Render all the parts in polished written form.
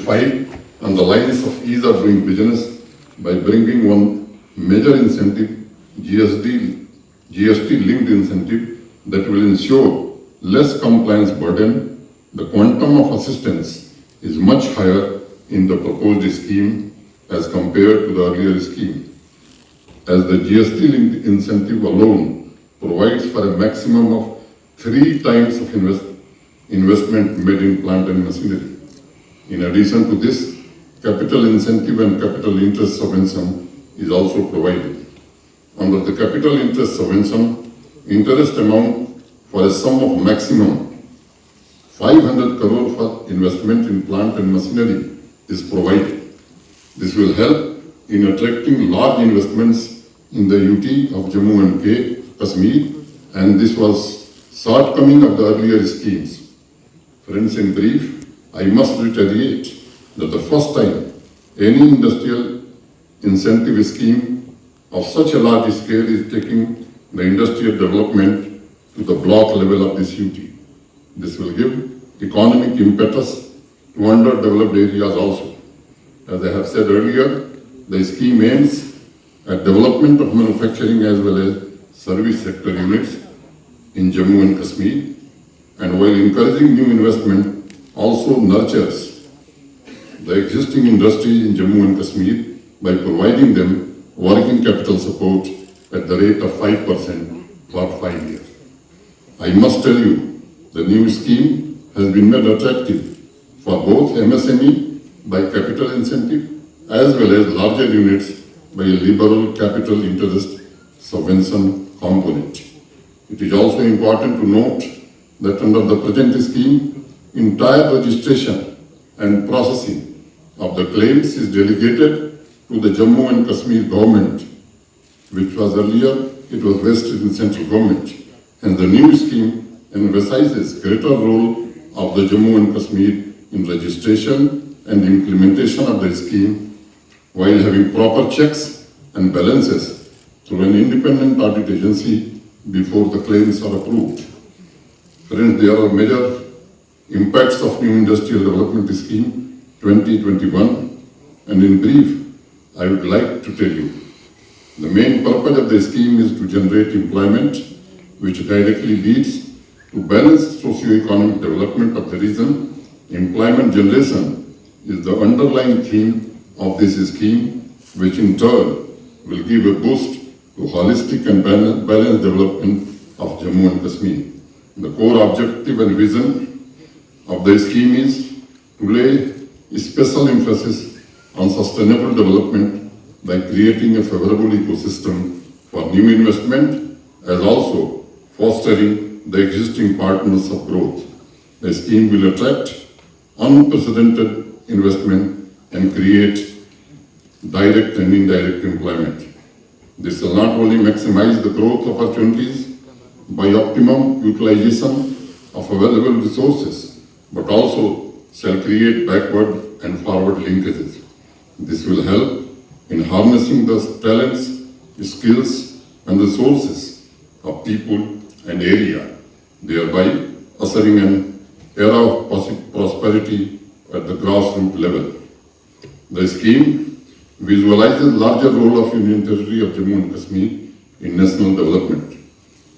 fight on the lines of ease of doing business by bringing one major incentive, GST-linked incentive that will ensure less compliance burden. The quantum of assistance is much higher in the proposed scheme as compared to the earlier scheme, as the GST-linked incentive alone provides for a maximum of 3 times of investment made in plant and machinery. In addition to this, capital incentive and capital interest subvention is also provided. Under the capital interest subvention, interest amount for a sum of maximum 500 crore for investment in plant and machinery is provided. This will help in attracting large investments in the UT of Jammu and Kashmir, and this was shortcoming of the earlier schemes. Friends, in brief, I must reiterate that the first time any industrial incentive scheme of such a large scale is taking the industrial development to the block level of this UT. This will give economic impetus to underdeveloped areas also. As I have said earlier, the scheme aims at development of manufacturing as well as service sector units in Jammu and Kashmir, and while encouraging new investment, also nurtures the existing industries in Jammu and Kashmir by providing them working capital support at the rate of 5% for 5 years. I must tell you, the new scheme has been made attractive for both MSME by capital incentive as well as larger units by a liberal capital interest subvention component. It is also important to note that under the present scheme, entire registration and processing of the claims is delegated to the Jammu and Kashmir government, which was earlier, it was vested in central government. And the new scheme emphasizes greater role of the Jammu and Kashmir in registration and implementation of the scheme, while having proper checks and balances through an independent audit agency before the claims are approved. Friends, there are major impacts of new industrial development scheme 2021, and in brief, I would like to tell you, the main purpose of the scheme is to generate employment, which directly leads to balanced socio-economic development of the region. Employment generation is the underlying theme of this scheme, which in turn will give a boost to holistic and balanced development of Jammu and Kashmir. The core objective and vision of the scheme is to lay special emphasis on sustainable development by creating a favorable ecosystem for new investment, as also fostering the existing partners of growth. The scheme will attract unprecedented investment and create direct and indirect employment. This will not only maximize the growth opportunities by optimum utilization of available resources, but also shall create backward and forward linkages. This will help in harnessing the talents, skills, and resources of people and area, thereby ushering an era of prosperity at the grassroots level. The scheme visualizes larger role of Union Territory of Jammu and Kashmir in national development.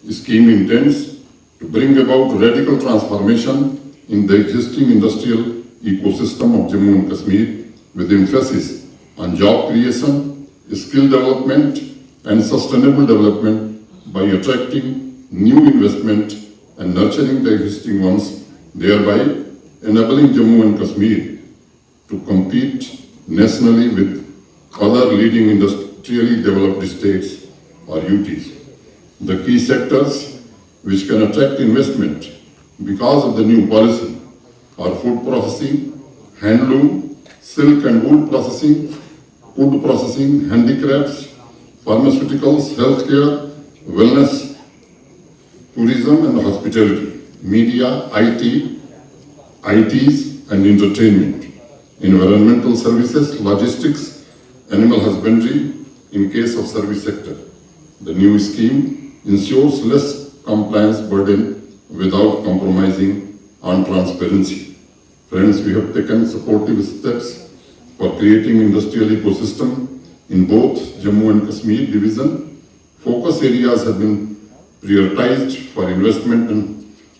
The scheme intends to bring about radical transformation in the existing industrial ecosystem of Jammu and Kashmir with emphasis on job creation, skill development, and sustainable development by attracting new investment and nurturing the existing ones, thereby enabling Jammu and Kashmir to compete nationally with other leading industrially developed states or UTs. The key sectors which can attract investment because of the new policy are food processing, handloom, silk and wool processing, wood processing, handicrafts, pharmaceuticals, healthcare, wellness, tourism and hospitality, media, ITs and entertainment, environmental services, logistics, animal husbandry in case of service sector. The new scheme ensures less compliance burden without compromising on transparency. Friends, we have taken supportive steps for creating industrial ecosystem in both Jammu and Kashmir division. Focus areas have been prioritized for investment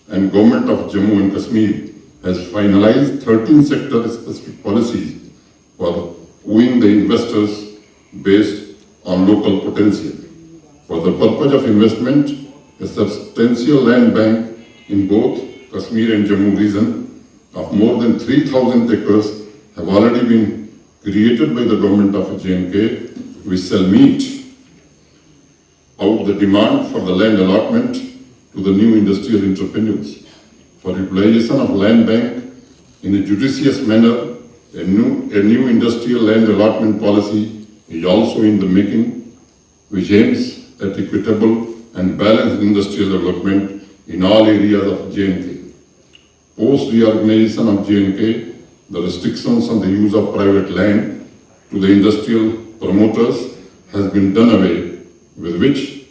and Government of Jammu and Kashmir has finalized 13 sector-specific policies for wooing the investors based on local potential. For the purpose of investment, a substantial land bank in both Kashmir and Jammu region of more than 3,000 acres have already been created by the government of J&K, which shall meet out the demand for the land allotment to the new industrial entrepreneurs. For utilization of land bank in a judicious manner, a new industrial land allotment policy is also in the making, which aims at equitable and balanced industrial development in all areas of J&K. Post reorganization of J&K, the restrictions on the use of private land to the industrial promoters has been done away, with which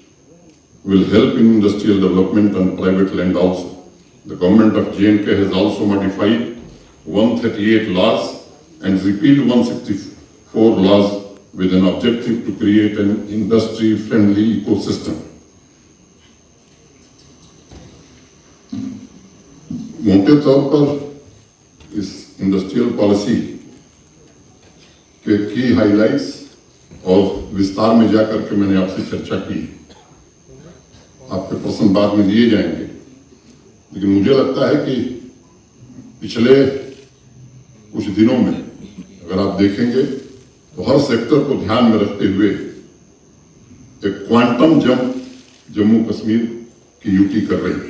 will help in industrial development on private land also. The government of J&K has also modified 138 laws and repealed 164 laws with an objective to create an industry-friendly ecosystem. मोटे तौर पर इस industrial policy के की highlights और विस्तार में जाकर के मैंने आपसे चर्चा की। आपके प्रश्न बाद में दिए जाएंगे, लेकिन मुझे लगता है कि पिछले कुछ दिनों में अगर आप देखेंगे तो हर सेक्टर को ध्यान में रखते हुए एक क्वांटम जंप जम्मू कश्मीर की यूटी कर रही है।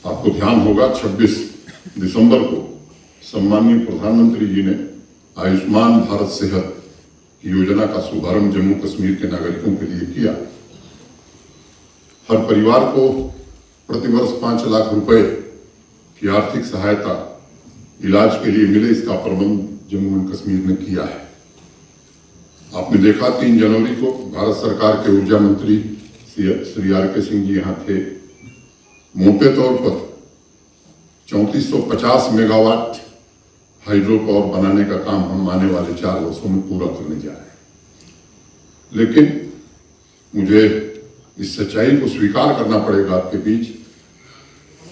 आपको ध्यान होगा 26 दिसंबर को सम्माननीय प्रधानमंत्री जी ने आयुष्मान भारत सेहत योजना का शुभारंभ जम्मू कश्मीर के नागरिकों के लिए किया। हर परिवार को प्रतिवर्ष 5 लाख रुपए की आर्थिक सहायता इलाज के लिए मिले, इसका प्रबंध जम्मू एंड कश्मीर ने किया है। आपने देखा 3 जनवरी को भारत सरकार के ऊर्जा मंत्री श्री RK सिंह जी यहाँ थे। मोटे तौर पर 3450 मेगावाट हाइड्रो पावर बनाने का काम हम आने वाले 4 वर्षों में पूरा करने जा रहे हैं। लेकिन मुझे इस सच्चाई को स्वीकार करना पड़ेगा आपके बीच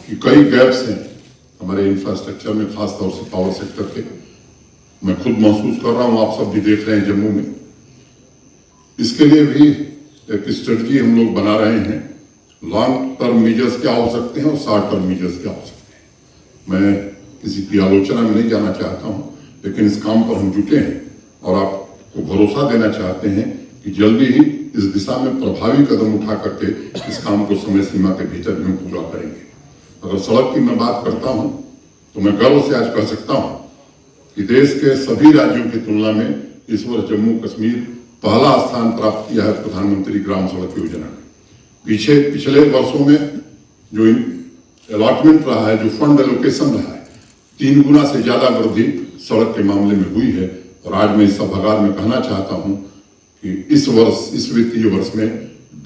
कि कई गैप्स हैं हमारे इंफ्रास्ट्रक्चर में, खासतौर से पावर सेक्टर के। मैं खुद महसूस कर रहा हूं, आप सब भी देख रहे हैं जम्मू में। इसके लिए भी एक स्ट्रेटजी हम लोग बना रहे हैं। लॉन्ग टर्म मेजर्स क्या हो सकते हैं और शॉर्ट टर्म मेजर्स क्या हो सकते हैं। मैं किसी की आलोचना में नहीं जाना चाहता हूं, लेकिन इस काम पर हम जुटे हैं और आपको भरोसा देना चाहते हैं कि जल्दी ही इस दिशा में प्रभावी कदम उठा करके इस काम को समय सीमा के भीतर भी हम पूरा करेंगे। अगर सड़क की मैं बात करता हूं तो मैं गर्व से आज कह सकता हूं कि देश के सभी राज्यों की तुलना में इस वर्ष जम्मू कश्मीर पहला स्थान प्राप्त किया है प्रधानमंत्री ग्राम सड़क योजना में। पिछले वर्षों में जो अलॉटमेंट रहा है, जो फंड एलोकेशन रहा है, 3 गुना से ज्यादा वृद्धि सड़क के मामले में हुई है। और आज मैं इस सभागार में कहना चाहता हूं कि इस वर्ष, इस वित्तीय वर्ष में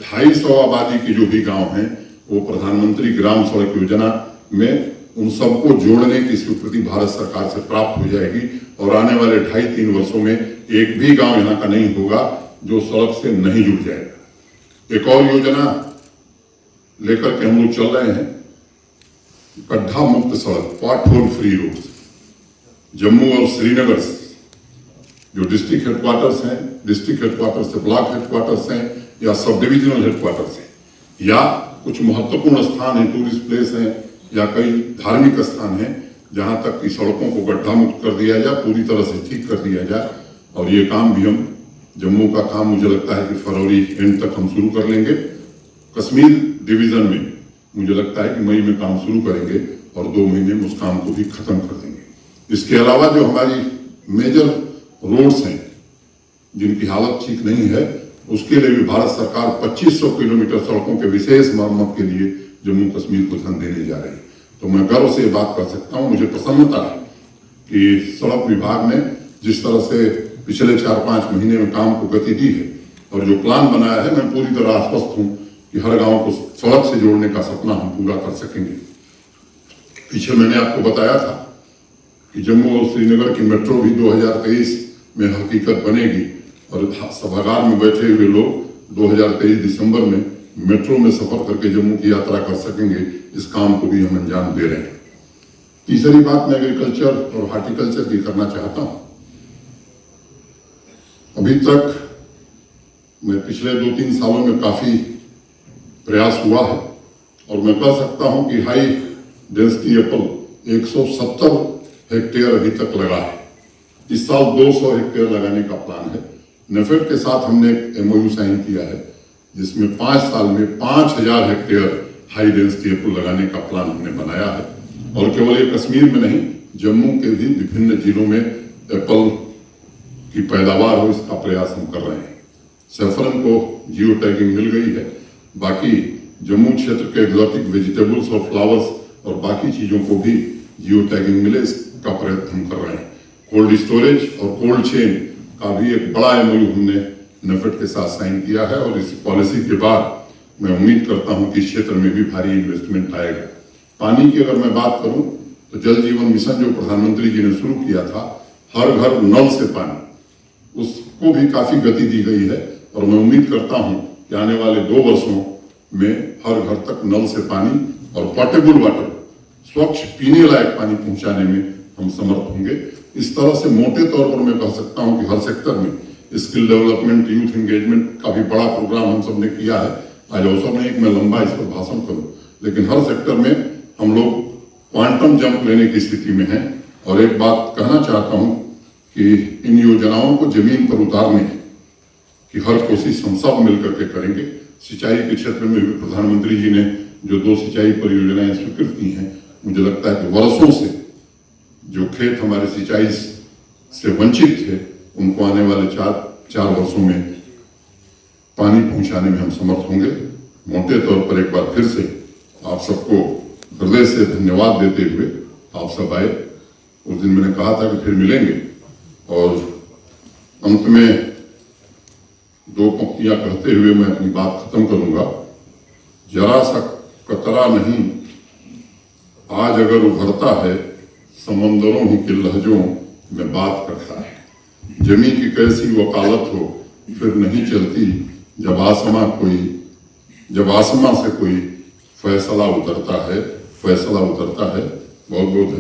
250 आबादी के जो भी गांव हैं वो प्रधानमंत्री ग्राम सड़क योजना में उन सबको जोड़ने की स्वीकृति भारत सरकार से प्राप्त हो जाएगी। और आने वाले 2.5-3 वर्षों में एक भी गांव यहाँ का नहीं होगा जो सड़क से नहीं जुड़ जाएगा। एक और योजना लेकर के हम लोग चल रहे हैं, गड्ढा मुक्त सड़क, पॉटहोल फ्री रोड। जम्मू और श्रीनगर जो डिस्ट्रिक्ट हेडक्वार्टर्स हैं, डिस्ट्रिक्ट हेडक्वार्टर्स से ब्लॉक हेडक्वार्टर्स हैं या सब डिविजनल हेडक्वार्टर्स हैं, या कुछ महत्वपूर्ण स्थान हैं, टूरिस्ट प्लेस हैं या कई धार्मिक स्थान हैं, जहां तक की सड़कों को गड्ढा मुक्त कर दिया जाए, पूरी तरह से ठीक कर दिया जाए। और ये काम भी हम, जम्मू का काम मुझे लगता है कि फरवरी एंड तक हम शुरू कर लेंगे। कश्मीर डिवीजन में मुझे लगता है कि मई में काम शुरू करेंगे और 2 महीने में उस काम को भी खत्म कर देंगे। इसके अलावा जो हमारी मेजर रोड्स हैं जिनकी हालत ठीक नहीं है, उसके लिए भी भारत सरकार 2500 किलोमीटर सड़कों के विशेष मरम्मत के लिए जम्मू कश्मीर को धन देने जा रही है। तो मैं गर्व से ये बात कर सकता हूँ, मुझे प्रसन्नता है कि सड़क विभाग ने जिस तरह से पिछले 4-5 महीने में काम को गति दी है और जो प्लान बनाया है, मैं पूरी तरह आश्वस्त हूँ कि हर गांव को सड़क से जोड़ने का सपना हम पूरा कर सकेंगे। पीछे मैंने आपको बताया था कि जम्मू और श्रीनगर की मेट्रो भी 2023 में हकीकत बनेगी और सभागार में बैठे हुए लोग 2023 दिसंबर में मेट्रो में सफर करके जम्मू की यात्रा कर सकेंगे। इस काम को भी हम अंजाम दे रहे हैं। तीसरी बात मैं एग्रीकल्चर और हार्टिकल्चर की करना चाहता हूं। अभी तक मैं पिछले 2-3 सालों में काफी प्रयास हुआ है और मैं कह सकता हूं कि हाई डेंसिटी एप्पल 170 हेक्टेयर अभी तक लगा है। इस साल 200 हेक्टेयर लगाने का प्लान है। नेफेड के साथ हमने एक MOU साइन किया है जिसमें 5 साल में 5000 हेक्टेयर हाई डेंसिटी एप्पल लगाने का प्लान हमने बनाया है। और केवल ये कश्मीर में नहीं, जम्मू के भी विभिन्न जिलों में एप्पल की पैदावार हो, इसका प्रयास हम कर रहे हैं। सैफरन को जियो टैगिंग मिल गई है। बाकी जम्मू क्षेत्र के एक्सोटिक वेजिटेबल्स और फ्लावर्स और बाकी चीजों को भी जियो टैगिंग मिले, इसका प्रयत्न हम कर रहे हैं। कोल्ड स्टोरेज और कोल्ड चेन का भी एक बड़ा MOU हमने नेफेड के साथ साइन किया है और इस पॉलिसी के बाद मैं उम्मीद करता हूं कि इस क्षेत्र में भी भारी इन्वेस्टमेंट आएगा। पानी की अगर मैं बात करूं तो जल जीवन मिशन जो प्रधानमंत्री जी ने शुरू किया था, हर घर नल से पानी, उसको भी काफी गति दी गई है और मैं उम्मीद करता हूं कि आने वाले 2 वर्षों में हर घर तक नल से पानी और पोर्टेबल वाटर, स्वच्छ पीने लायक पानी पहुंचाने में हम समर्थ होंगे। इस तरह से मोटे तौर पर मैं कह सकता हूं कि हर सेक्टर में स्किल डेवलपमेंट, यूथ एंगेजमेंट का भी बड़ा प्रोग्राम हम सबने किया है। आज अवसर नहीं कि मैं लंबा इस पर भाषण करूं, लेकिन हर सेक्टर में हम लोग क्वांटम जंप लेने की स्थिति में हैं। और एक बात कहना चाहता हूं कि इन योजनाओं को जमीन पर उतारने की हर कोशिश हम सब मिलकर के करेंगे। सिंचाई के क्षेत्र में भी प्रधानमंत्री जी ने जो 2 सिंचाई परियोजनाएं स्वीकृत की हैं, मुझे लगता है कि वर्षों से जो खेत हमारे सिंचाई से वंचित थे, उनको आने वाले 4 वर्षों में पानी पहुंचाने में हम समर्थ होंगे। मोटे तौर पर एक बार फिर से आप सबको हृदय से धन्यवाद देते हुए आप सब आए। उस दिन मैंने कहा था कि फिर मिलेंगे और अंत में 2 पंक्तियां कहते हुए मैं अपनी बात खत्म करूंगा। जरा सा कतरा नहीं आज अगर उभरता है, समंदरों ही के लहजों में बात करता है। जमी की कैसी वकालत हो फिर नहीं चलती, जब आसमां से कोई फैसला उतरता है। बहुत बहुत धन्यवाद।